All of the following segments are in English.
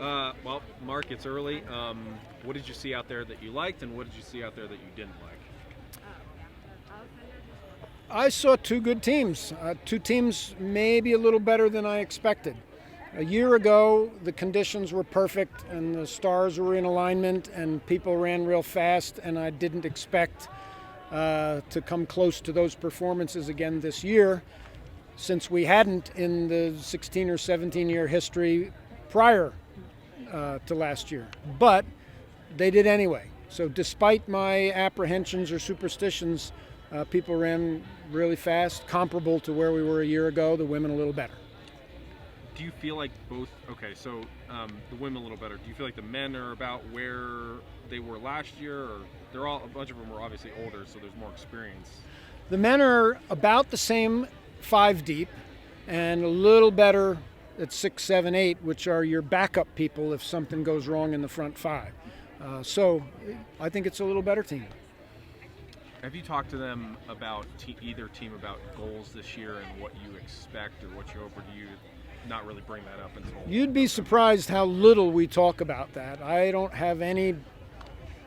Well, Mark, it's early. What did you see out there that you liked, and what did you see out there that you didn't like? I saw two good teams. Two teams maybe a little better than I expected. A year ago, the conditions were perfect and the stars were in alignment and people ran real fast, and I didn't expect to come close to those performances again this year, since we hadn't in the 16 or 17 year history prior to last year. But they did anyway. So despite my apprehensions or superstitions, people ran really fast, comparable to where we were a year ago, the women a little better. Do you feel like both, okay, so the women a little better. Do you feel like the men are about where they were last year, or a bunch of them were obviously older, so there's more experience? The men are about the same 5 deep and a little better at 6, 7, 8, which are your backup people if something goes wrong in the front 5. So I think it's a little better team. Have you talked to them about either team about goals this year and what you expect or what you hope, or do you not really bring that up until? You'd be surprised how little we talk about that. I don't have any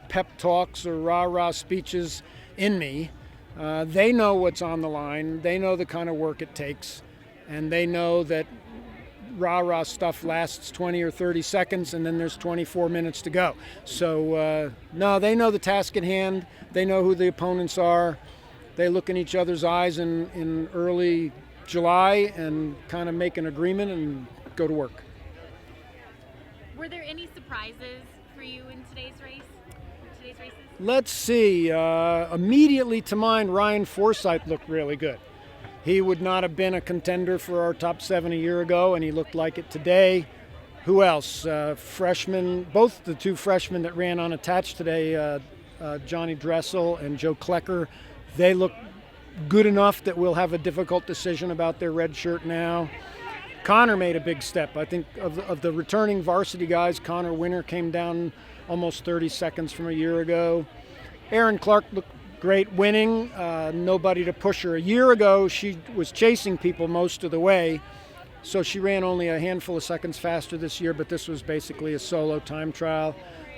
pep talks or rah-rah speeches in me. They know what's on the line. They know the kind of work it takes, and they know that rah-rah stuff lasts 20 or 30 seconds and then there's 24 minutes to go. So no, they know the task at hand. They know who the opponents are. They look in each other's eyes in early July and kind of make an agreement and go to work. Were there any surprises for you in today's races? Let's see. Immediately to mind, Ryan Forsythe looked really good. He would not have been a contender for our top 7 a year ago, and he looked like it today. Who else? Freshmen, both the 2 freshmen that ran unattached today, Johnny Dressel and Joe Klecker, they look good enough that we'll have a difficult decision about their red shirt now. Connor made a big step. I think of the returning varsity guys, Connor Winter came down almost 30 seconds from a year ago. Erin Clark looked great winning, nobody to push her. A year ago, she was chasing people most of the way, so she ran only a handful of seconds faster this year, but this was basically a solo time trial.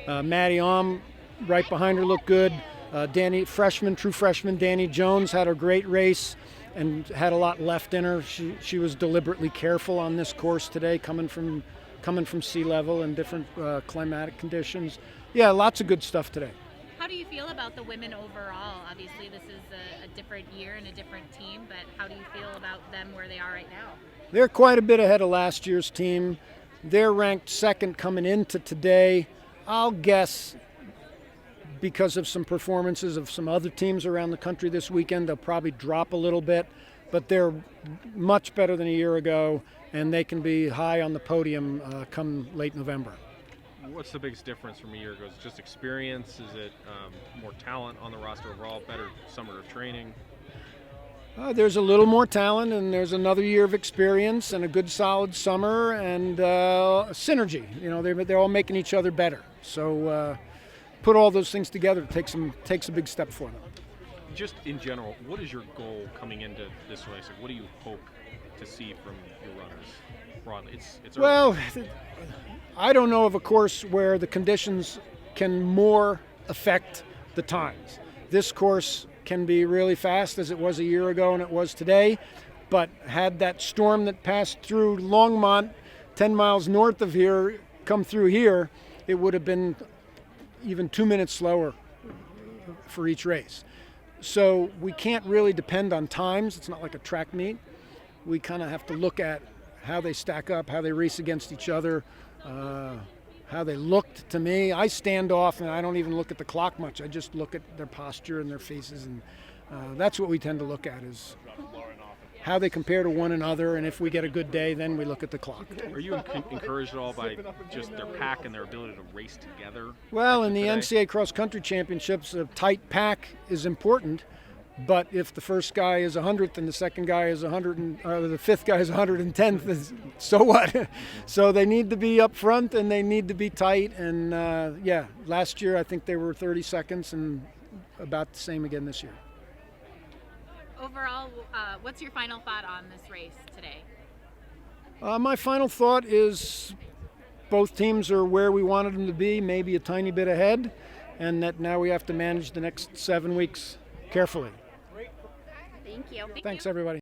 Maddie Ohm, right behind her, looked good. True freshman Danny Jones had a great race and had a lot left in her. She was deliberately careful on this course today, coming from sea level and different climatic conditions. Yeah, lots of good stuff today. How do you feel about the women overall? Obviously, this is a different year and a different team, but how do you feel about them where they are right now? They're quite a bit ahead of last year's team. They're ranked second coming into today. I'll guess because of some performances of some other teams around the country this weekend, they'll probably drop a little bit, but they're much better than a year ago, and they can be high on the podium come late November. What's the biggest difference from a year ago? Is it just experience? Is it more talent on the roster overall? Better summer of training? There's a little more talent, and there's another year of experience, and a good solid summer, and synergy. You know, they're all making each other better. So put all those things together takes a big step for them. Just in general, what is your goal coming into this race? What do you hope to see from your runners broadly? It's well, I don't know of a course where the conditions can more affect the times. This course can be really fast, as it was a year ago and it was today, but had that storm that passed through Longmont 10 miles north of here come through here, it would have been even 2 minutes slower for each race. So we can't really depend on times. It's not like a track meet. We kind of have to look at how they stack up, how they race against each other, how they looked to me. I stand off and I don't even look at the clock much. I just look at their posture and their faces, and that's what we tend to look at, is how they compare to one another, and if we get a good day, then we look at the clock. Are you encouraged at all by just their pack and their ability to race together? Well, in the today? NCAA Cross Country Championships, a tight pack is important, but if the first guy is 100th and the second guy is 100, the fifth guy is 110th, so what? So they need to be up front and they need to be tight, and yeah, last year I think they were 30 seconds and about the same again this year. Overall, what's your final thought on this race today? My final thought is both teams are where we wanted them to be, maybe a tiny bit ahead, and that now we have to manage the next 7 weeks carefully. Thank you. Thanks, everybody.